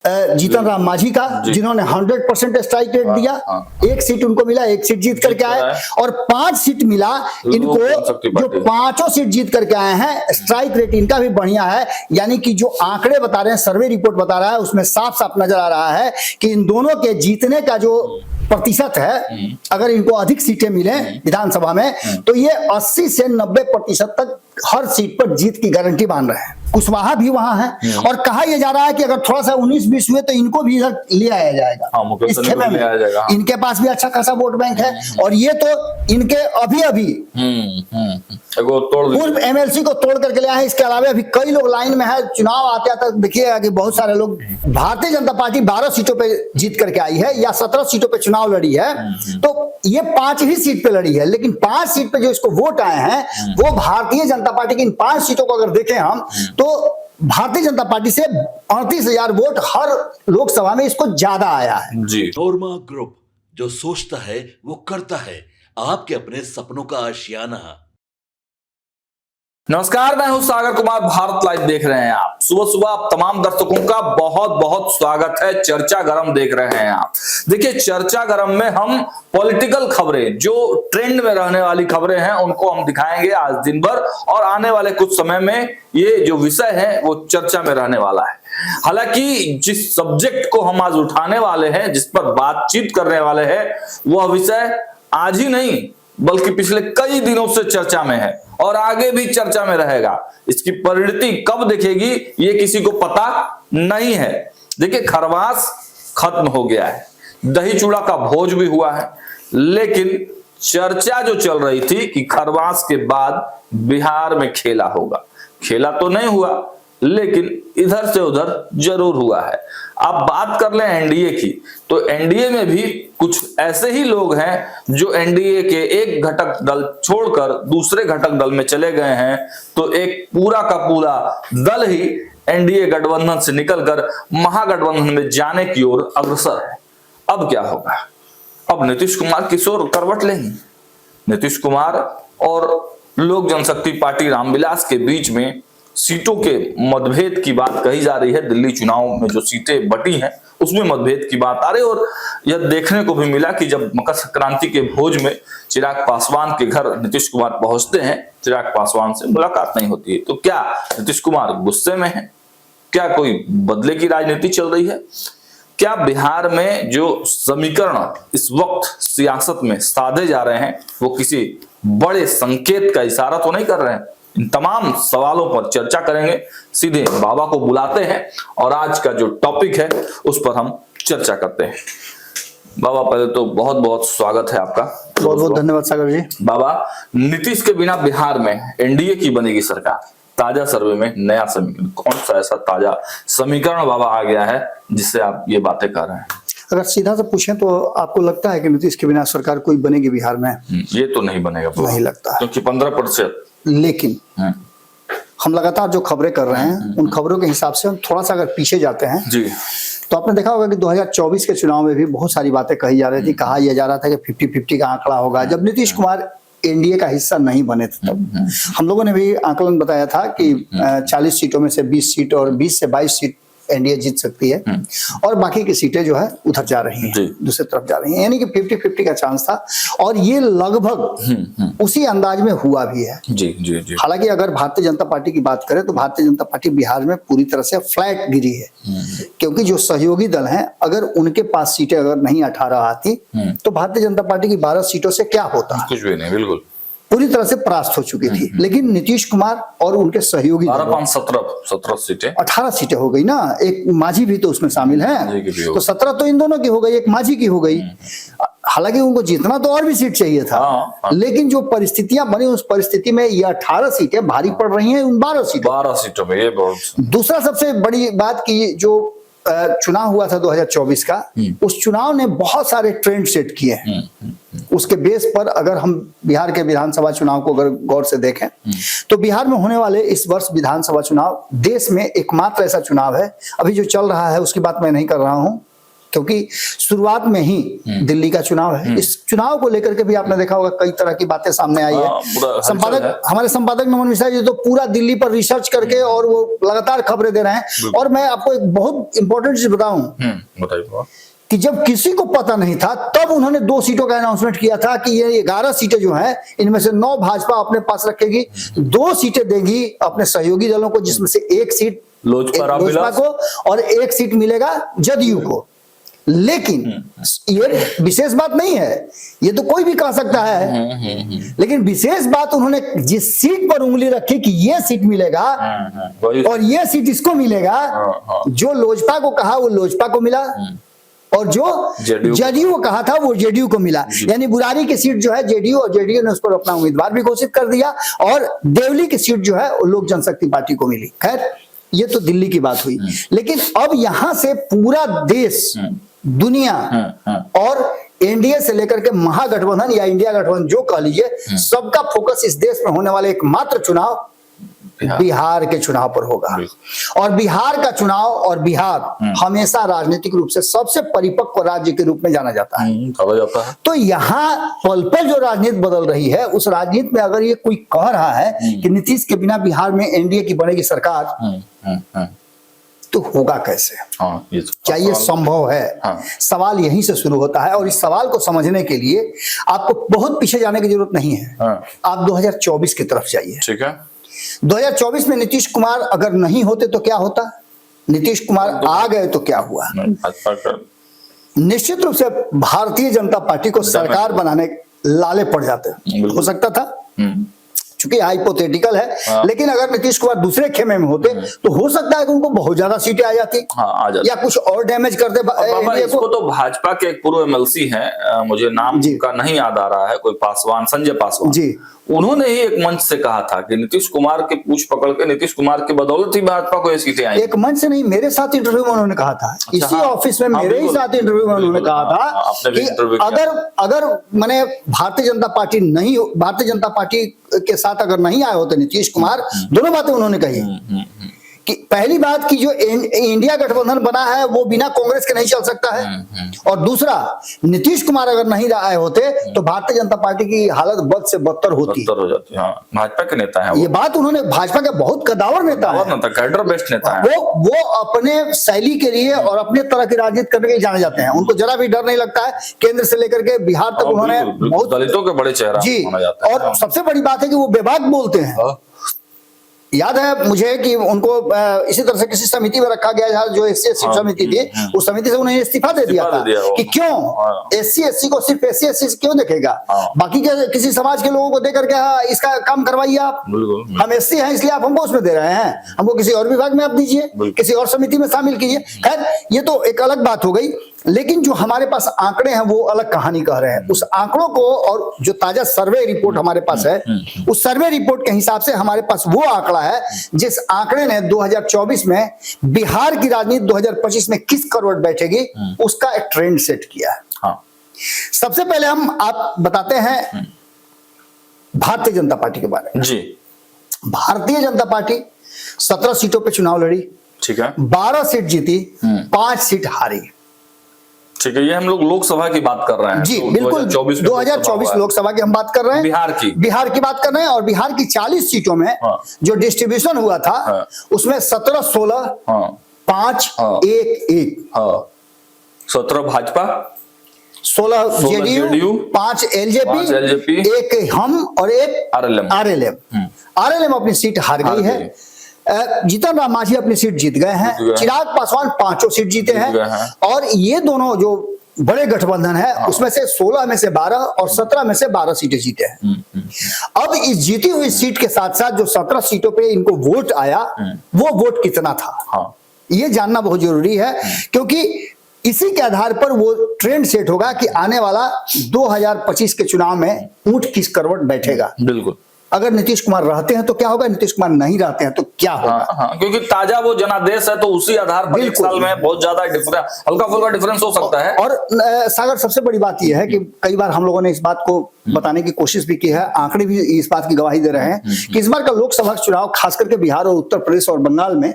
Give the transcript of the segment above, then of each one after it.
जीतन राम मांझी का, जिन्होंने 100% strike rate दिया। एक सीट उनको मिला, एक सीट जीत करके आए, और 5 सीट मिला इनको, जो 5 सीट जीत करके आए हैं। स्ट्राइक रेट इनका भी बढ़िया है, यानी कि जो आंकड़े बता रहे हैं, सर्वे रिपोर्ट बता रहा है, उसमें साफ साफ नजर आ रहा है कि इन दोनों के जीतने का जो प्रतिशत है, अगर इनको अधिक सीटें मिले विधानसभा में, तो ये 80 से 90% तक हर सीट पर जीत की गारंटी मान रहे हैं। कुशवाहा भी वहां है, और कहा यह जा रहा है कि अगर थोड़ा सा 19-20 हुए तो इनको भी इधर ले आया जाएगा। इस खेमे में इनके पास भी अच्छा खासा वोट बैंक है, और ये तो इनके अभी पूर्व एमएलसी को तोड़ करके ले आए। इसके अलावा अभी कई लोग लाइन में है, चुनाव आते आते देखिएगा कि बहुत सारे लोग। भारतीय जनता पार्टी 12 सीटों पे जीत करके आई है, या 17 सीटों पे चुनाव लड़ी है, तो ये 5 ही सीट पे लड़ी है, लेकिन 5 सीट पे जो इसको वोट आए हैं, वो भारतीय जनता पार्टी की इन 5 सीटों को अगर देखें हम, तो भारतीय जनता पार्टी से 38,000 वोट हर लोकसभा में इसको ज्यादा आया है। जी। नोरमा ग्रुप, जो सोचता है वो करता है, आपके अपने सपनों का आशियाना। नमस्कार, मैं हूं सागर कुमार, भारत लाइव देख रहे हैं आप। सुबह सुबह आप तमाम दर्शकों का बहुत बहुत स्वागत है। चर्चा गरम देख रहे हैं आप। देखिए, चर्चा गरम में हम पॉलिटिकल खबरें, जो ट्रेंड में रहने वाली खबरें हैं, उनको हम दिखाएंगे आज दिन भर, और आने वाले कुछ समय में ये जो विषय है वो चर्चा में रहने वाला है। हालांकि जिस सब्जेक्ट को हम आज उठाने वाले हैं, जिस पर बातचीत करने वाले हैं, वह विषय आज ही नहीं बल्कि पिछले कई दिनों से चर्चा में है और आगे भी चर्चा में रहेगा। इसकी परिणति कब दिखेगी ये किसी को पता नहीं है। देखिए, खरवास खत्म हो गया है, दही चूड़ा का भोज भी हुआ है, लेकिन चर्चा जो चल रही थी कि खरवास के बाद बिहार में खेला होगा, खेला तो नहीं हुआ, लेकिन इधर से उधर जरूर हुआ है। आप बात कर लें एनडीए की, तो एनडीए में भी कुछ ऐसे ही लोग हैं जो एनडीए के एक घटक दल छोड़कर दूसरे घटक दल में चले गए हैं, तो एक पूरा का पूरा दल ही एनडीए गठबंधन से निकलकर महागठबंधन में जाने की ओर अग्रसर है। अब क्या होगा? अब नीतीश कुमार किस ओर करवट लेंगे? नीतीश कुमार और लोक जनशक्ति पार्टी रामविलास के बीच में सीटों के मतभेद की बात कही जा रही है। दिल्ली चुनाव में जो सीटें बटी हैं उसमें मतभेद की बात आ रही है, और यह देखने को भी मिला कि जब मकर संक्रांति के भोज में चिराग पासवान के घर नीतीश कुमार पहुंचते हैं, चिराग पासवान से मुलाकात नहीं होती है। तो क्या नीतीश कुमार गुस्से में है? क्या कोई बदले की राजनीति चल रही है? क्या बिहार में जो समीकरण इस वक्त सियासत में साधे जा रहे हैं वो किसी बड़े संकेत का इशारा तो नहीं कर रहे हैं? इन तमाम सवालों पर चर्चा करेंगे। सीधे बाबा को बुलाते हैं और आज का जो टॉपिक है उस पर हम चर्चा करते हैं। बाबा, पहले तो बहुत बहुत स्वागत है आपका। बहुत बहुत धन्यवाद सागर जी। बाबा, नीतीश के बिना बिहार में एनडीए की बनेगी सरकार। ताजा सर्वे में नया समीकरण, कौन सा ऐसा ताजा समीकरण बाबा आ गया है जिससे आप ये बातें कर रहे हैं? अगर सीधा से पूछें तो आपको लगता है कि नीतीश के बिना सरकार कोई बनेगी बिहार में? ये तो नहीं बनेगा, नहीं लगता, क्योंकि 15%। लेकिन हम लगातार जो खबरें कर रहे हैं, उन खबरों के हिसाब से हम थोड़ा सा अगर पीछे जाते हैं जी, तो आपने देखा होगा कि 2024 के चुनाव में भी बहुत सारी बातें कही जा रही थी। कहा यह जा रहा था कि 50-50 का आंकड़ा होगा, जब नीतीश कुमार एनडीए का हिस्सा नहीं बने थे। तब हम लोगों ने भी आंकलन बताया था कि 40 सीटों में से 20 सीट और 20 से 22 सीट एनडीए जीत सकती है, और बाकी की सीटें जो है उधर जा रही हैं, दूसरी तरफ जा रही हैं, यानी कि 50-50 का चांस था, और ये लगभग उसी अंदाज में हुआ भी है। जी जी जी। हालांकि अगर भारतीय जनता पार्टी की बात करें तो भारतीय जनता पार्टी बिहार में पूरी तरह से फ्लैट गिरी है, क्योंकि जो सहयोगी दल हैं, अगर उनके पास सीटें अगर नहीं 18 आती तो भारतीय जनता पार्टी की 12 सीटों से क्या होता? कुछ भी नहीं, बिल्कुल पूरी तरह से परास्त हो चुकी थी। लेकिन नीतीश कुमार और उनके सहयोगी 17 सीटें, 18 सीटें हो गई ना, एक मांझी भी तो उसमें शामिल है, तो 17 तो इन दोनों की हो गई, एक मांझी की हो गई। हालांकि उनको जीतना तो और भी सीट चाहिए था, लेकिन जो परिस्थितियां बनी उस परिस्थिति में ये 18 सीटें भारी पड़ रही हैं उन 12 सीटों में। ये बहुत दूसरा सबसे बड़ी बात की जो चुनाव हुआ था 2024 का, उस चुनाव ने बहुत सारे ट्रेंड सेट किए हैं। उसके बेस पर अगर हम बिहार के विधानसभा चुनाव को अगर गौर से देखें तो बिहार में होने वाले इस वर्ष विधानसभा चुनाव देश में एकमात्र ऐसा चुनाव है, अभी जो चल रहा है उसकी बात मैं नहीं कर रहा हूं, क्योंकि शुरुआत में ही दिल्ली का चुनाव है। इस चुनाव को लेकर के भी आपने देखा होगा कई तरह की बातें सामने आई है। संपादक, हमारे संपादक नमन मिश्रा जी तो पूरा दिल्ली पर रिसर्च करके और वो लगातार खबरें दे रहे हैं। और मैं आपको एक बहुत इंपॉर्टेंट चीज बताऊं कि जब किसी को पता नहीं था तब उन्होंने 2 सीटों का अनाउंसमेंट किया था कि ये 11 सीटें जो हैं इनमें से 9 भाजपा अपने पास रखेगी, 2 सीटें देगी अपने सहयोगी दलों को, जिसमें से 1 सीट लोजपा को और 1 सीट मिलेगा जदयू को। लेकिन ये विशेष बात नहीं है, ये तो कोई भी कह सकता है, लेकिन विशेष बात उन्होंने जिस सीट पर उंगली रखी कि ये सीट मिलेगा और ये सीट इसको मिलेगा, जो लोजपा को कहा वो लोजपा को मिला और जो जेडीयू को कहा था वो जेडीयू को मिला। यानी बुरारी की सीट जो है जेडीयू, और जेडीयू ने उस पर अपना उम्मीदवार भी घोषित कर दिया, और देवली की सीट जो है वो लोक जनशक्ति पार्टी को मिली। खैर ये तो दिल्ली की बात हुई, लेकिन अब यहां से पूरा देश, दुनिया और एनडीए से लेकर के महागठबंधन या इंडिया गठबंधन जो कह लीजिए, सबका फोकस इस देश में होने वाले एकमात्र चुनाव बिहार के चुनाव पर होगा। और बिहार का चुनाव और बिहार हमेशा राजनीतिक रूप से सबसे परिपक्व राज्य के रूप में जाना जाता है। तो यहाँ पल पल जो राजनीति बदल रही है, उस राजनीति में अगर ये कोई कह रहा है कि नीतीश के बिना बिहार में एनडीए की बनेगी सरकार, तो होगा कैसे? क्या ये संभव है? सवाल यहीं से शुरू होता है। और इस सवाल को समझने के लिए आपको बहुत पीछे जाने की जरूरत नहीं है। आप 2024 की तरफ जाइए। ठीक है, 2024 में नीतीश कुमार अगर नहीं होते तो क्या होता? नीतीश कुमार आ गए तो क्या हुआ? निश्चित रूप से भारतीय जनता पार्टी को सरकार बनाने लाले पड़ जाते। हो सकता था, चूंकि हाइपोथेटिकल है, लेकिन अगर नीतीश कुमार दूसरे खेमे में होते तो हो सकता है कि उनको बहुत ज्यादा सीटें आ जाती, या कुछ और डैमेज करते। इसको तो भाजपा के एक पूर्व एमएलसी हैं, मुझे नाम का नहीं याद आ रहा है, कोई पासवान, संजय पासवान जी, उन्होंने ही एक मंच से कहा था कि नीतीश कुमार के पूछ पकड़ के नीतीश कुमार की बदौलत ही भाजपा को ये सीटें आई। एक मंच से नहीं, मेरे साथ इंटरव्यू में उन्होंने कहा था। अच्छा, इसी ऑफिस में मेरे ही साथ इंटरव्यू में उन्होंने कहा था कि अगर मैंने भारतीय जनता पार्टी के साथ अगर नहीं आए होते नीतीश कुमार, दोनों बातें उन्होंने कही कि पहली बात की जो इंडिया गठबंधन बना है वो बिना कांग्रेस के नहीं चल सकता है, और दूसरा नीतीश कुमार अगर नहीं आए होते तो भारतीय जनता पार्टी की हालत बद से बदतर होती हो जाती। भाजपा के नेता है, ये बात उन्होंने, भाजपा के बहुत कदावर नेता है, कैडर बेस्ट नेता है। वो अपने शैली के लिए और अपने तरह की राजनीति करने के लिए जाने जाते हैं। उनको जरा भी डर नहीं लगता है। केंद्र से लेकर के बिहार तक उन्होंने बहुत दलितों के बड़े चेहरा जी, और सबसे बड़ी बात है कि वो बेबाक बोलते हैं। याद है मुझे कि उनको इसी तरह से किसी समिति में रखा गया था, जो एससी समिति थी, उस समिति से उन्हें इस्तीफा दे दिया था कि क्यों एससी को सिर्फ एससी क्यों देखेगा, बाकी के किसी समाज के लोगों को दे करके इसका काम करवाइए आप। हम एससी हैं इसलिए आप हमको उसमें दे रहे हैं, हमको किसी और विभाग में आप दीजिए, किसी और समिति में शामिल कीजिए। खैर ये तो एक अलग बात हो गई, लेकिन जो हमारे पास आंकड़े हैं वो अलग कहानी कह रहे हैं। उस आंकड़ों को, और जो ताजा सर्वे रिपोर्ट हमारे पास है, उस सर्वे रिपोर्ट के हिसाब से हमारे पास वो आंकड़ा है जिस आंकड़े ने 2024 में बिहार की राजनीति 2025 में किस करवट बैठेगी उसका एक ट्रेंड सेट किया है। सबसे पहले हम आप बताते हैं भारतीय जनता पार्टी के बारे में। जी, भारतीय जनता पार्टी 17 सीटों पे चुनाव लड़ी, ठीक है, 12 सीट जीती, 5 सीट हारी। ठीक है, ये हम लोग लोकसभा की बात कर रहे हैं। जी बिल्कुल, 2024 लोकसभा की हम बात कर रहे हैं, बिहार की बात कर रहे हैं। और बिहार की 40 सीटों में जो डिस्ट्रीब्यूशन हुआ था उसमें 17-16, 5-1-1, 17 भाजपा, 16 जेडीयू, 5 एलजेपी, 1 हम और 1 आरएलएम अपनी सीट हार गई है। जीतन राम मांझी अपनी सीट जीत गए हैं, चिराग पासवान 5 सीट जीते हैं। और ये दोनों जो बड़े गठबंधन है उसमें से 16 में से 12 और 17 में से 12 सीटें जीते हैं। अब इस जीती हुई सीट के साथ साथ जो 17 सीटों पे इनको वोट आया, वो वोट कितना था ये जानना बहुत जरूरी है, क्योंकि इसी के आधार पर वो ट्रेंड सेट होगा कि आने वाला 2025 के चुनाव में ऊंट किस करवट बैठेगा। बिल्कुल, अगर नीतीश कुमार रहते हैं तो क्या होगा, नीतीश कुमार नहीं रहते हैं तो क्या होगा। क्योंकि ताजा वो जनादेश है तो उसी आधार पर एक साल में बहुत ज्यादा डिफरेंस, हल्का फुल्का डिफरेंस हो सकता है। और सागर सबसे बड़ी बात यह है कि कई बार हम लोगों ने इस बात को बताने की कोशिश भी की है, आंकड़े भी इस बात की गवाही दे रहे हैं कि इस बार का लोकसभा चुनाव खास करके बिहार और उत्तर प्रदेश और बंगाल में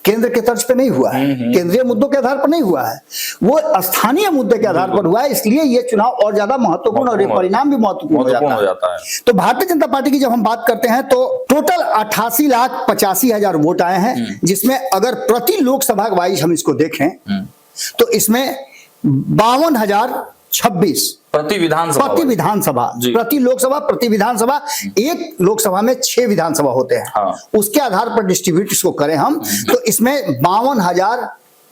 केंद्र के तर्ज पे नहीं हुआ है, केंद्रीय मुद्दों के आधार पर नहीं हुआ है, वो स्थानीय मुद्दे के आधार पर हुआ है। इसलिए ये चुनाव और ज्यादा महत्वपूर्ण और ये परिणाम भी महत्वपूर्ण हो जाता है। तो भारतीय जनता पार्टी की जब हम बात करते हैं तो टोटल 88,85,000 वोट आए हैं, जिसमें अगर प्रति लोकसभा वाइज हम इसको देखें तो इसमें 52,026 प्रति विधानसभा, प्रति लोकसभा, प्रति विधानसभा, एक लोकसभा में 6 विधानसभा होते हैं। हाँ। उसके आधार पर डिस्ट्रीब्यूट इसको करें हम तो इसमें 52,000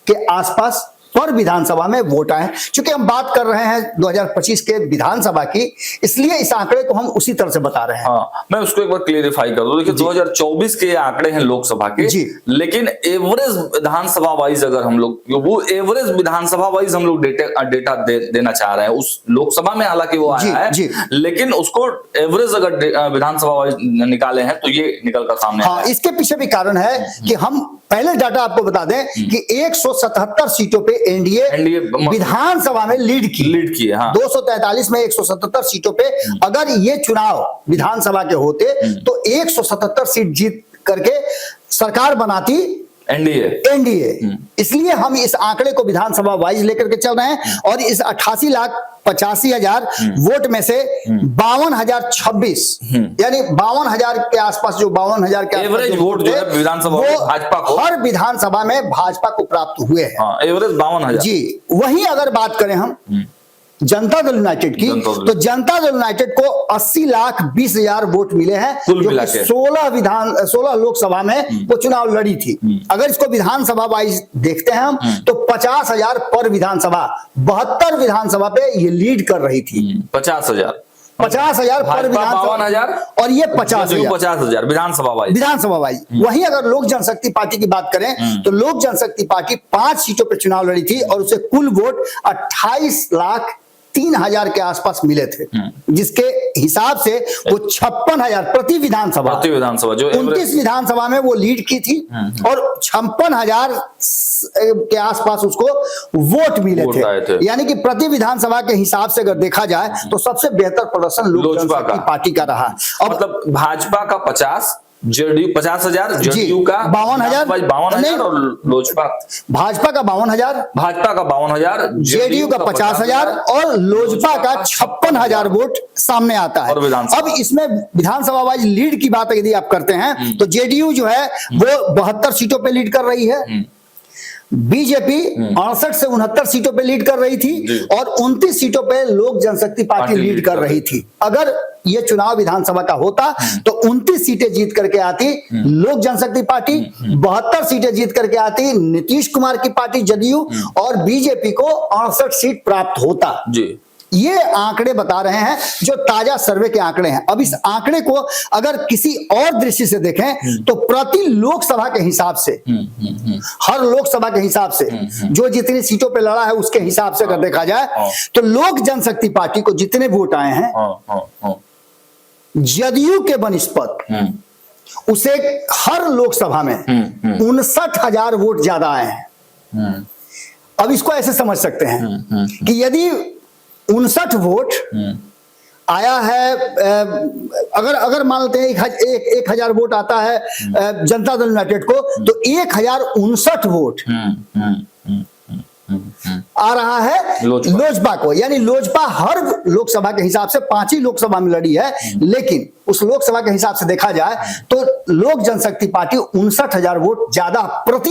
के आसपास पर विधानसभा में वोट आए। चूंकि हम बात कर रहे हैं 2025 के विधानसभा की, इसलिए इस आंकड़े को हम उसी तरह से बता रहे हैं। हाँ, मैं उसको एक बार क्लेरिफाई कर दूं। देखिए 2024 के आंकड़े हैं लोकसभा के, लेकिन एवरेज विधानसभा वाइज अगर हम लोग वो एवरेज विधानसभा वाइज हम लोग डेटा देना चाह रहे हैं उस लोकसभा में, हालांकि वो आया है, लेकिन उसको एवरेज अगर विधानसभा वाइज निकाले हैं तो ये निकल कर सामने हाँ, इसके पीछे भी कारण है कि हम पहले डाटा आपको बता दें कि 177 सीटों पे एनडीए विधानसभा में लीड की है। हाँ। 243 में 177 सीटों पे अगर ये चुनाव विधानसभा के होते तो 177 सीट जीत करके सरकार बनाती एनडीए। इसलिए हम इस आंकड़े को विधानसभा वाइज लेकर के चल रहे हैं और इस 88,85,000 वोट में से 52,026 यानी 52,000 के आसपास, जो 52,000 के एवरेज वोट जो है विधानसभा भाजपा को, हर विधानसभा में भाजपा को प्राप्त हुए हैं। एवरेज 52,000 जी। वहीं अगर बात करें हम जनता दल यूनाइटेड की, तो जनता दल यूनाइटेड को 80,20,000 वोट मिले हैं, जो कि 16 लोकसभा में वो चुनाव लड़ी थी। अगर इसको विधानसभा वाइज देखते हैं हम तो 50,000 पर विधानसभा, 72 विधानसभा पे ये लीड कर रही थी। 50,000 पर विधानसभा, 52,000 और ये 50,000 विधानसभा वाइज। वहीं अगर लोक जनशक्ति पार्टी की बात करें तो लोक जनशक्ति पार्टी 5 सीटों पर चुनाव लड़ी थी और उसे कुल वोट 28,03,000 के आसपास मिले थे, जिसके हिसाब से वो 56,000 प्रति विधानसभा जो 29 विधानसभा में वो लीड की थी और 56,000 के आसपास उसको वोट मिले थे। यानी कि प्रति विधानसभा के हिसाब से अगर देखा जाए तो सबसे बेहतर प्रदर्शन लोक जनशक्ति पार्टी का रहा। और मतलब भाजपा का 50, जेडीयू 50,000, जेडीयू का 52,000 और लोजपा, भाजपा का 52,000, जेडीयू का 50,000 और लोजपा का 56,000 वोट सामने आता है। अब इसमें विधानसभा वाइज लीड की बात यदि आप करते हैं तो जेडीयू जो है वो 72 सीटों पे लीड कर रही है, बीजेपी 68 से 69 सीटों पे लीड कर रही थी और 29 सीटों पे लोक जनशक्ति पार्टी लीड कर रही थी। अगर ये चुनाव विधानसभा का होता तो 29 सीटें जीत करके आती लोक जनशक्ति पार्टी, 72 सीटें जीत करके आती नीतीश कुमार की पार्टी जदयू और बीजेपी को 68 सीट प्राप्त होता। ये आंकड़े बता रहे हैं जो ताजा सर्वे के आंकड़े हैं। अब इस आंकड़े को अगर किसी और दृष्टि से देखें तो प्रति लोकसभा के हिसाब से, हर लोकसभा के हिसाब से जो जितनी सीटों पे लड़ा है उसके हिसाब से अगर देखा जाए तो लोक जनशक्ति पार्टी को जितने वोट आए हैं जदयू के बनिस्पत उसे हर लोकसभा में 59,000 वोट ज्यादा आए हैं। अब इसको ऐसे समझ सकते हैं कि यदि 59 वोट आया है, अगर मान लेते हैं 1,000 वोट आता है जनता दल यूनाइटेड को तो 1,059 वोट आ रहा है लोजपा को। यानी लोजपा हर लोकसभा के हिसाब से 5 ही लोकसभा में लड़ी है, लेकिन उस लोकसभा के हिसाब से देखा जाए तो लोक जनशक्ति पार्टी 59,000 वोट ज्यादा प्रति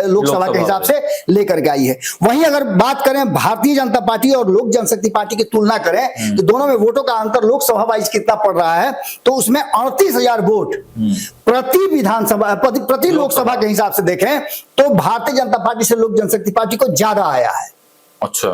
लोकसभा के हिसाब से लेकर के आई है। वहीं अगर बात करें भारतीय जनता पार्टी और लोक जनशक्ति पार्टी की तुलना करें तो दोनों में वोटों का अंतर लोकसभा वाइज कितना पड़ रहा है तो उसमें 38,000 वोट प्रति विधानसभा, प्रति लोकसभा के हिसाब से देखें तो भारतीय जनता पार्टी से लोक जनशक्ति पार्टी को ज्यादा आया है। अच्छा,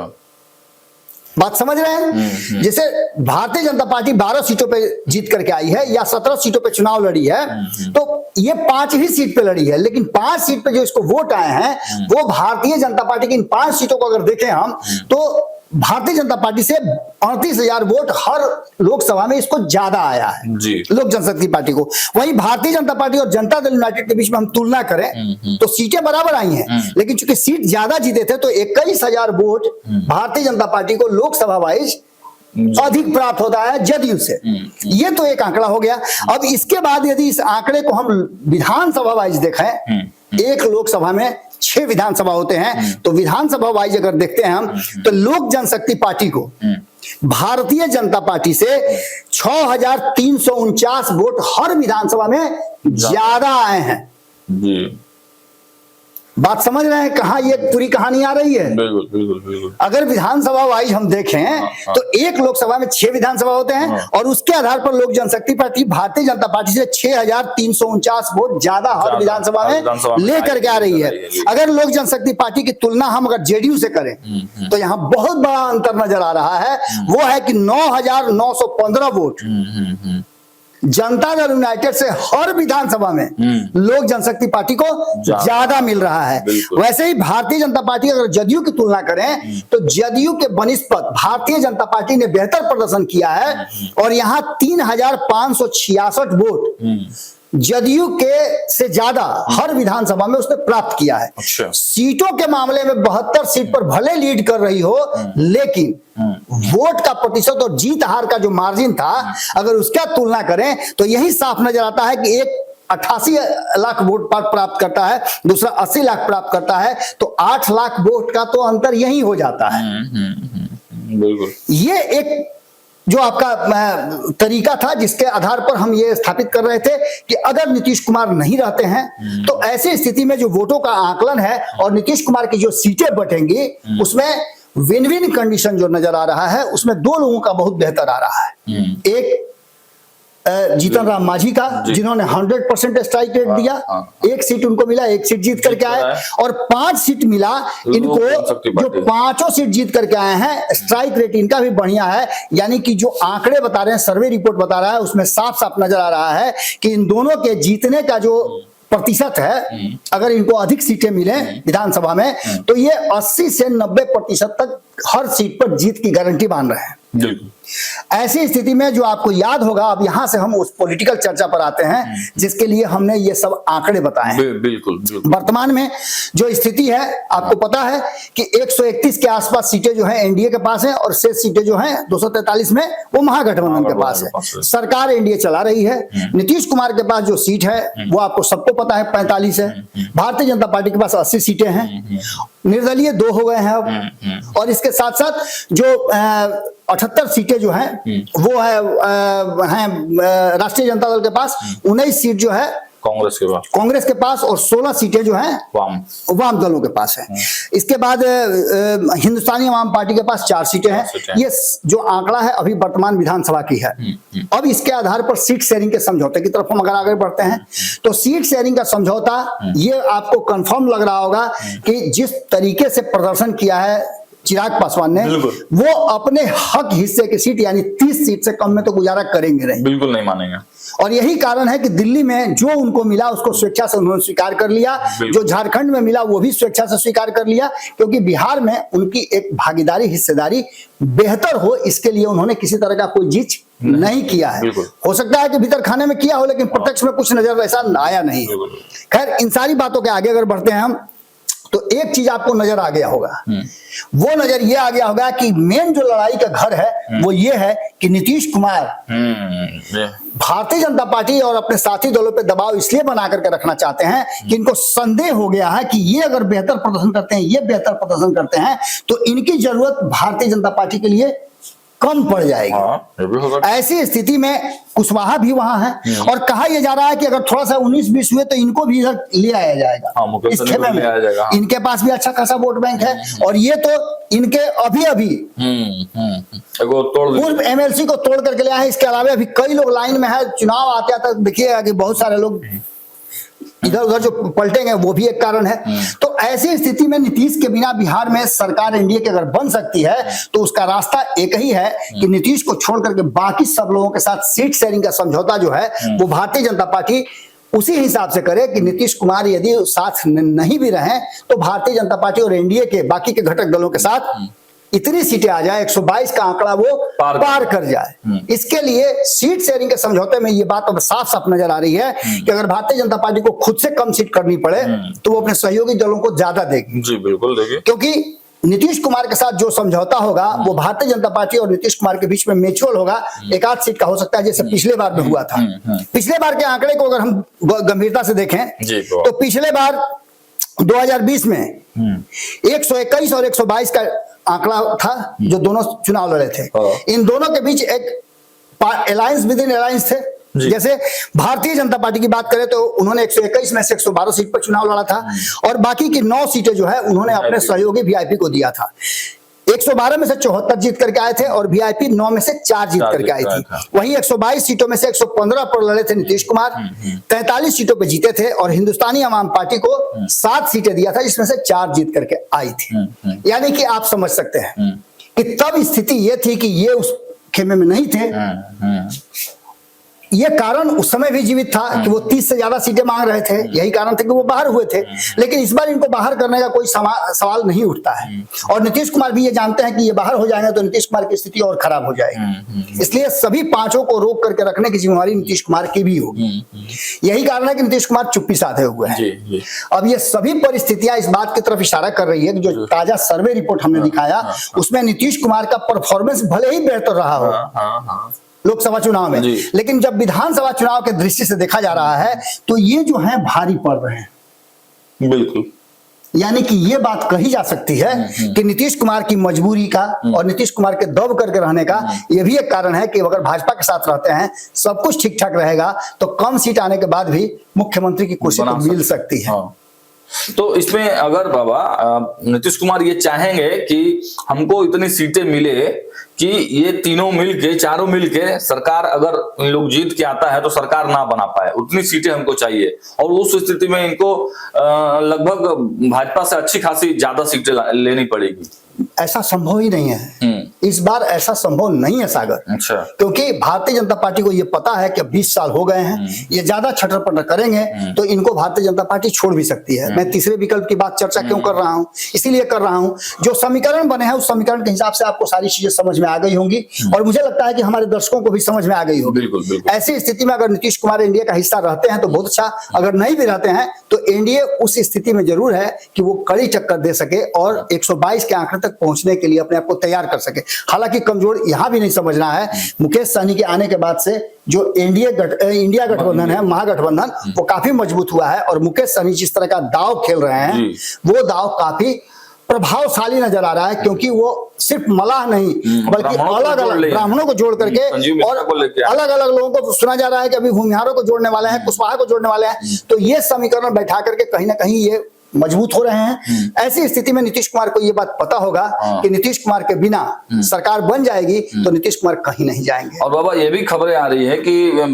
बात समझ रहे हैं? जैसे भारतीय जनता पार्टी 12 सीटों पे जीत करके आई है या 17 सीटों पे चुनाव लड़ी है तो ये 5 ही सीट पे लड़ी है, लेकिन 5 सीट पे जो इसको वोट आए हैं वो भारतीय जनता पार्टी की इन 5 सीटों को अगर देखें हम तो भारतीय जनता पार्टी से 38,000 वोट हर लोकसभा में इसको ज्यादा आया है लोक जनशक्ति पार्टी को। वहीं भारतीय जनता पार्टी और जनता दल यूनाइटेड के बीच में हम तुलना करें तो सीटें बराबर आई हैं, लेकिन चूंकि सीट ज्यादा जीते थे तो 21,000 वोट भारतीय जनता पार्टी को लोकसभा वाइज अधिक प्राप्त होता है जदयू से। ये तो एक आंकड़ा हो गया। अब इसके बाद यदि इस आंकड़े को हम विधानसभा वाइज देखें एक लोकसभा में 6 विधानसभा होते हैं। तो विधानसभा वाइज अगर देखते हैं हम, तो लोक जनशक्ति पार्टी को भारतीय जनता पार्टी से 6349 वोट हर विधानसभा में ज्यादा आए हैं। जी, बात समझ रहे हैं कहाँ ये पूरी कहानी आ रही है। बिल्कुल बिल्कुल बिल्कुल। अगर विधानसभा वाइज हम देखें तो एक लोकसभा में 6 विधानसभा होते हैं और उसके आधार पर लोक जनशक्ति पार्टी भारतीय जनता पार्टी से 6349 वोट ज्यादा हर विधानसभा में लेकर के आ रही है। अगर लोक जनशक्ति पार्टी की तुलना हम अगर जेडीयू से करें तो यहाँ बहुत बड़ा अंतर नजर आ रहा है। वो है कि 9915 वोट जनता दल यूनाइटेड से हर विधानसभा में लोक जनशक्ति पार्टी को ज्यादा मिल रहा है। वैसे ही भारतीय जनता पार्टी अगर जदयू की तुलना करें तो जदयू के बनिस्पत भारतीय जनता पार्टी ने बेहतर प्रदर्शन किया है और यहाँ 3566 वोट जदयू के से ज्यादा हर विधानसभा में उसने प्राप्त किया है। अच्छा। सीटों के मामले में 72 सीट पर भले लीड कर रही हो, लेकिन वोट का प्रतिशत और जीत हार का जो मार्जिन था अगर उसका तुलना करें तो यही साफ नजर आता है कि एक 88 लाख वोट प्राप्त करता है, दूसरा 80 लाख प्राप्त करता है, तो 8 लाख वोट का तो अंतर यही हो जाता है। बिल्कुल। ये एक जो आपका तरीका था जिसके आधार पर हम ये स्थापित कर रहे थे कि अगर नीतीश कुमार नहीं रहते हैं तो ऐसी स्थिति में जो वोटों का आकलन है और नीतीश कुमार की जो सीटें बटेंगी उसमें विन विन कंडीशन जो नजर आ रहा है उसमें 2 लोगों का बहुत बेहतर आ रहा है। एक जीतन राम मांझी का जिन्होंने 100% स्ट्राइक रेट दिया, 1 सीट उनको मिला, 1 सीट जीत करके आए और 5 सीट मिला इनको, जो 5 सीट जीत करके आए हैं। स्ट्राइक रेट इनका भी बढ़िया है, यानी कि जो आंकड़े बता रहे हैं, सर्वे रिपोर्ट बता रहा है, उसमें साफ साफ नजर आ रहा है कि इन दोनों के जीतने का जो प्रतिशत है, अगर इनको अधिक सीटें मिले विधानसभा में तो ये 80 से 90% तक हर सीट पर जीत की गारंटी मान रहे हैं। ऐसी स्थिति में जो आपको याद होगा, अब यहां से हम उस पॉलिटिकल चर्चा पर आते हैं जिसके लिए हमने ये सब आंकड़े बताए हैं। बिल्कुल। वर्तमान में जो स्थिति है आपको पता है कि 131 के आसपास सीटें जो है एनडीए के पास है और शेष सीटें जो है 243 में वो महागठबंधन के पास है। सरकार एनडीए चला रही है। नीतीश कुमार के पास जो सीट है वो आपको सबको पता है 45 है। भारतीय जनता पार्टी के पास 80 सीटें हैं। निर्दलीय 2 हो गए हैं अब, और इसके साथ साथ जो 78 सीटें जो हैं वो है राष्ट्रीय जनता दल के पास, 19 सीट जो है कांग्रेस के पास और 16 सीटें जो हैं वाम दलों के पास है। इसके बाद हिंदुस्तानी अवाम पार्टी के पास 4 सीटें हैं। ये जो आंकड़ा है अभी वर्तमान विधानसभा की है। अब इसके आधार पर सीट शेयरिंग के समझौते की तरफ हम अगर आगे बढ़ते हैं तो सीट शेयरिंग का समझौता ये आपको कंफर्म लग रहा होगा कि जिस तरीके से प्रदर्शन किया है चिराग पासवान ने, वो अपने हक हिस्से की सीट यानी 30 सीट से कम में तो गुजारा करेंगे नहीं, बिल्कुल नहीं मानेंगे। और यही कारण है कि दिल्ली में जो उनको मिला उसको स्वेच्छा से उन्होंने स्वीकार कर लिया, जो झारखंड में मिला वो भी स्वेच्छा से स्वीकार कर लिया, क्योंकि बिहार में उनकी एक भागीदारी हिस्सेदारी बेहतर हो इसके लिए उन्होंने किसी तरह का कोई जीत नहीं किया है। हो सकता है कि भीतर खाने में किया हो लेकिन प्रत्यक्ष में कुछ नजर ऐसा आया नहीं। खैर, इन सारी बातों के आगे अगर बढ़ते हैं हम तो एक चीज आपको नजर आ गया होगा, वो नजर ये आ गया होगा कि मेन जो लड़ाई का घर है वो ये है कि नीतीश कुमार भारतीय जनता पार्टी और अपने साथी दलों पे दबाव इसलिए बना करके रखना चाहते हैं कि इनको संदेह हो गया है कि ये अगर बेहतर प्रदर्शन करते हैं, ये बेहतर प्रदर्शन करते हैं तो इनकी जरूरत भारतीय जनता पार्टी के लिए कम पड़ जाएगी। ऐसी स्थिति में कुशवाहा भी वहां है और कहा यह जा रहा है कि अगर थोड़ा सा 19-20 हुए तो इनको भी इधर ले आया जाएगा। इस खेमे में इनके पास भी अच्छा खासा वोट बैंक है और ये तो इनके अभी पूर्व एमएलसी को तोड़ करके ले आए। इसके अलावा अभी कई लोग लाइन में है, चुनाव आते आते देखिएगा कि बहुत सारे लोग इधर उधर जो पलटेंगे, वो भी एक कारण है। तो ऐसी स्थिति में नीतीश के बिना बिहार में सरकार एनडीए की अगर बन सकती है तो उसका रास्ता एक ही है कि नीतीश को छोड़ करके बाकी सब लोगों के साथ सीट शेयरिंग का समझौता जो है वो भारतीय जनता पार्टी उसी हिसाब से करे कि नीतीश कुमार यदि साथ नहीं भी रहे तो भारतीय जनता पार्टी और एनडीए के बाकी के घटक दलों के साथ इतनी सीटें आ जाए, 122 का आंकड़ा वो पार कर जाए। इसके लिए सीट शेयरिंग के समझौते में ये बात अब साफ साफ नजर आ रही है कि अगर भारतीय जनता पार्टी को खुद से कम सीट करनी पड़े तो वो अपने सहयोगी दलों को ज्यादा देगी। जी बिल्कुल देगी, क्योंकि नीतीश कुमार के साथ जो समझौता होगा वो भारतीय जनता पार्टी और नीतीश कुमार के बीच में म्यूचुअल होगा। 1-8 सीट का हो सकता है जैसे पिछले बार में हुआ था। पिछले बार के आंकड़े को अगर हम गंभीरता से देखें तो पिछले बार 2020 में 121 और 122 का आंकड़ा था जो दोनों चुनाव लड़े थे। इन दोनों के बीच एक अलायंस विद इन अलायंस थे। जैसे भारतीय जनता पार्टी की बात करें तो उन्होंने 121 में से 112 सीट पर चुनाव लड़ा था और बाकी की 9 सीटें जो है उन्होंने अपने सहयोगी वीआईपी को दिया था। 112 में से 74 जीत करके आए थे और वीआईपी 9 में से 4 जीत करके आई थी। वहीं 122 सीटों में से 115 पर लड़े थे नीतीश कुमार, 43 सीटों पे जीते थे और हिंदुस्तानी अवाम पार्टी को 7 सीटें दिया था जिसमें से 4 जीत करके आई थी। यानी कि आप समझ सकते हैं कि तब स्थिति ये थी कि ये उस खेमे में नहीं थे। ये कारण उस समय भी जीवित था कि वो 30 से ज्यादा सीटें मांग रहे थे, यही कारण था कि वो बाहर हुए थे। लेकिन इस बार इनको बाहर करने का कोई सवाल नहीं उठता है और नीतीश कुमार भी ये जानते हैं कि ये बाहर हो जाएंगे तो नीतीश कुमार की स्थिति और खराब हो जाएगी। इसलिए सभी पांचों को रोक करके रखने की जिम्मेवारी नीतीश कुमार की भी होगी। यही कारण है कि नीतीश कुमार चुप्पी साधे हुए हैं। अब ये सभी परिस्थितियां इस बात की तरफ इशारा कर रही है कि जो ताजा सर्वे रिपोर्ट हमने दिखाया उसमें नीतीश कुमार का परफॉर्मेंस भले ही बेहतर रहा हो लोकसभा चुनाव में, लेकिन जब विधानसभा चुनाव के दृष्टि से देखा जा रहा है तो ये जो है भारी पड़ रहे हैं। बिल्कुल, यानी कि ये बात कही जा सकती है कि नीतीश कुमार की मजबूरी का और नीतीश कुमार के दब करके रहने का ये भी एक कारण है कि अगर भाजपा के साथ रहते हैं सब कुछ ठीक ठाक रहेगा तो कम सीट आने के बाद भी मुख्यमंत्री की कुर्सी तो मिल सकती है। तो इसमें अगर बाबा नीतीश कुमार ये चाहेंगे कि हमको इतनी सीटें मिले कि ये तीनों मिलके चारों मिलके सरकार अगर इन लोग जीत के आता है तो सरकार ना बना पाए, उतनी सीटें हमको चाहिए और उस स्थिति में इनको लगभग भाजपा से अच्छी खासी ज्यादा सीटें लेनी पड़ेगी। ऐसा संभव ही नहीं है, इस बार ऐसा संभव नहीं है सागर। अच्छा। क्योंकि भारतीय जनता पार्टी को ये पता है कि 20 साल हो गए हैं, ये ज्यादा छटर-पटर करेंगे तो इनको भारतीय जनता पार्टी छोड़ भी सकती है। मैं तीसरे विकल्प की बात चर्चा क्यों कर रहा हूं, इसीलिए कर रहा हूं जो समीकरण बने हैं उस समीकरण के हिसाब से आपको सारी चीजें समझ में आ गई होंगी और मुझे लगता है कि हमारे दर्शकों को भी समझ में आ गई होगी। बिल्कुल, बिल्कुल। ऐसी स्थिति में अगर नीतीश कुमार एनडीए का हिस्सा रहते हैं तो बहुत अच्छा, अगर नहीं भी रहते हैं तो एनडीए उस स्थिति में जरूर है कि वो कड़ी टक्कर दे सके और 122 के आंकड़े तक पहुंचने के लिए अपने आप को तैयार कर सके। हालांकि कमजोर यहां भी नहीं समझना है, मुकेश सहनी के आने के बाद से जो इंडिया गठबंधन है, महागठबंधन, वो काफी मजबूत हुआ है और मुकेश सहनी जिस तरह का दाव खेल रहे हैं वो दाव काफी प्रभावशाली नजर आ रहा है क्योंकि वो सिर्फ मलाह नहीं बल्कि अलग अलग ब्राह्मणों को जोड़ करके और अलग अलग लोगों को सुना जा रहा है कि अभी भूमिहारों को जोड़ने वाले हैं, कुशवाहा को जोड़ने वाले हैं। तो ये समीकरण बैठा करके कहीं ना कहीं ये मजबूत हो रहे हैं। ऐसी स्थिति में नीतीश कुमार को ये बात पता होगा कि नीतीश कुमार के बिना सरकार बन जाएगी तो नीतीश कुमार कहीं नहीं जाएंगे। और बाबा ये भी खबरें आ रही है कि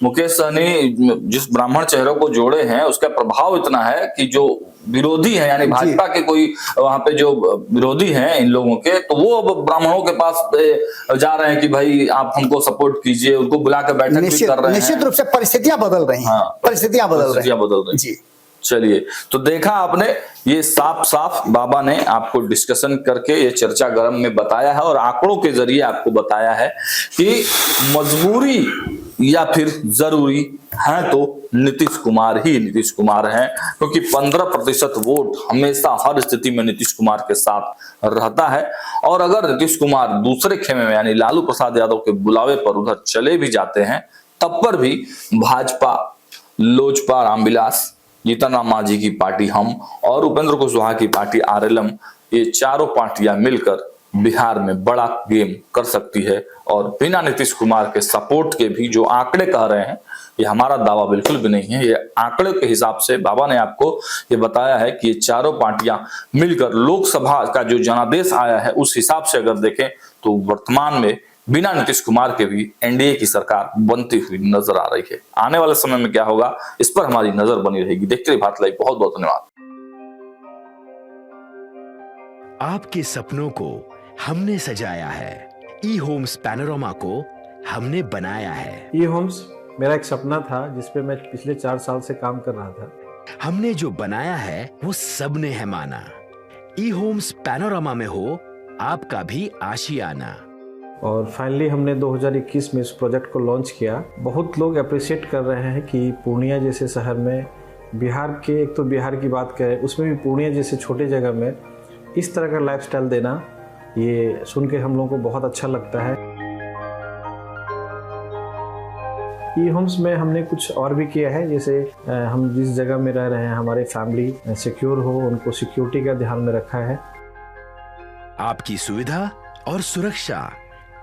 मुकेश सहनी जिस ब्राह्मण चेहरों को जोड़े हैं उसका प्रभाव इतना है कि जो विरोधी है यानी भाजपा के कोई वहां पे जो विरोधी हैं इन लोगों के तो वो अब ब्राह्मणों के पास जा रहे हैं कि भाई आप हमको सपोर्ट कीजिए, उनको बुला कर बैठक भी कर रहे हैं। निश्चित रूप से परिस्थितियां बदल रही हैं, परिस्थितियां बदल रही जी। चलिए, तो देखा आपने, ये साफ साफ बाबा ने आपको डिस्कशन करके ये चर्चा गरम में बताया है और आंकड़ों के जरिए आपको बताया है कि मजबूरी या फिर जरूरी है तो नीतीश कुमार ही नीतीश कुमार हैं, क्योंकि 15% वोट हमेशा हर स्थिति में नीतीश कुमार के साथ रहता है। और अगर नीतीश कुमार दूसरे खेमे में यानी लालू प्रसाद यादव के बुलावे पर उधर चले भी जाते हैं तब पर भी भाजपा, लोजपा रामविलास, जीतन राम मांझी की पार्टी हम और उपेंद्र कुशवाहा की पार्टी आरएलएम, ये चारों पार्टियां मिलकर बिहार में बड़ा गेम कर सकती है। और बिना नीतीश कुमार के सपोर्ट के भी जो आंकड़े कह रहे हैं, ये हमारा दावा बिल्कुल भी नहीं है, ये आंकड़े के हिसाब से बाबा ने आपको ये बताया है कि ये चारों पार्टियां मिलकर लोकसभा का जो जनादेश आया है उस हिसाब से अगर देखें तो वर्तमान में बिना नीतीश कुमार के भी एनडीए की सरकार बनती हुई नजर आ रही है। आने वाले समय में क्या होगा इस पर हमारी नजर बनी रहेगी। देखते रहिए भारत लाइव। बहुत बहुत धन्यवाद। आपके सपनों को हमने सजाया है, ई होम्स पैनोरामा को हमने बनाया है। ई होम्स मेरा एक सपना था जिसपे मैं पिछले 4 साल से काम कर रहा था। हमने जो बनाया है वो सबने है माना। ई होम्स पैनोरामा में हो आपका भी आशियाना। और फाइनली हमने 2021 में इस प्रोजेक्ट को लॉन्च किया। बहुत लोग अप्रिशिएट कर रहे हैं कि पूर्णिया जैसे शहर में, बिहार के, एक तो बिहार की बात करें उसमें भी पूर्णिया जैसे छोटे जगह में इस तरह का लाइफस्टाइल देना, ये सुन के हम लोगों को बहुत अच्छा लगता है। ई होम्स में हमने कुछ और भी किया है, जैसे हम जिस जगह में रह रहे हैं हमारे फैमिली सिक्योर हो, उनको सिक्योरिटी का ध्यान में रखा है। आपकी सुविधा और सुरक्षा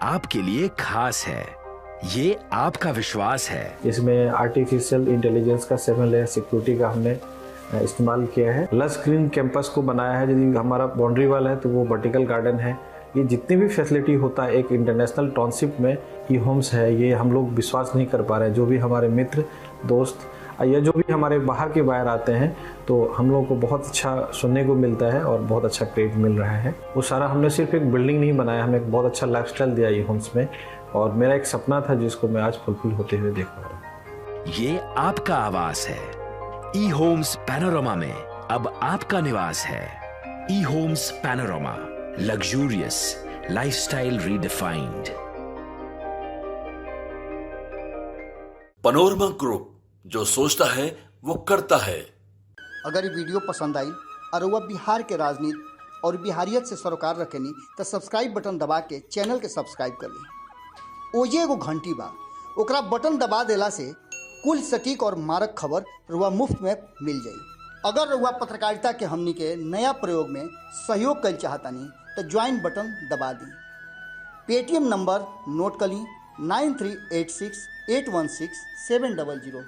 आपके लिए खास है, ये आपका विश्वास है। इसमें आर्टिफिशियल इंटेलिजेंस का 7 लेयर सिक्योरिटी का हमने इस्तेमाल किया है। लस ग्रीन कैंपस को बनाया है, यदि हमारा बाउंड्री वाल है तो वो वर्टिकल गार्डन है। ये जितनी भी फैसिलिटी होता है एक इंटरनेशनल टाउनशिप में ई होम्स है, ये हम लोग विश्वास नहीं कर पा रहे हैं। जो भी हमारे मित्र दोस्त या जो भी हमारे बाहर के बाहर आते हैं तो हम लोगों को बहुत अच्छा सुनने को मिलता है और बहुत अच्छा क्रेडिट मिल रहा है। वो सारा हमने सिर्फ एक बिल्डिंग नहीं बनाया, हमें एक बहुत अच्छा लाइफस्टाइल दिया ई होम्स में, और मेरा एक सपना था जिसको मैं आज फुलफिल होते हुए देख पा रहा हूँ। ये आपका आवास है। ई होम्स पैनोरामा में अब आपका निवास है। E homes Panorama, luxurious lifestyle redefined. Panorama group, जो सोचता है वो करता है। अगर ये वीडियो पसंद आई और वह बिहार के राजनीति और बिहारियत से सरोकार रखेनी तो सब्सक्राइब बटन दबा के चैनल के सब्सक्राइब कर ली। ओजे एगो घंटी बा, ओकरा बटन दबा देला से कुल सटीक और मारक खबर रुआ मुफ्त में मिल जाई। अगर रुआ पत्रकारिता के हमनी के नया प्रयोग में सहयोग कर चाहतानी तो ज्वाइन बटन दबा दी। पेटीएम नंबर नोट कर ली 9386 816 700।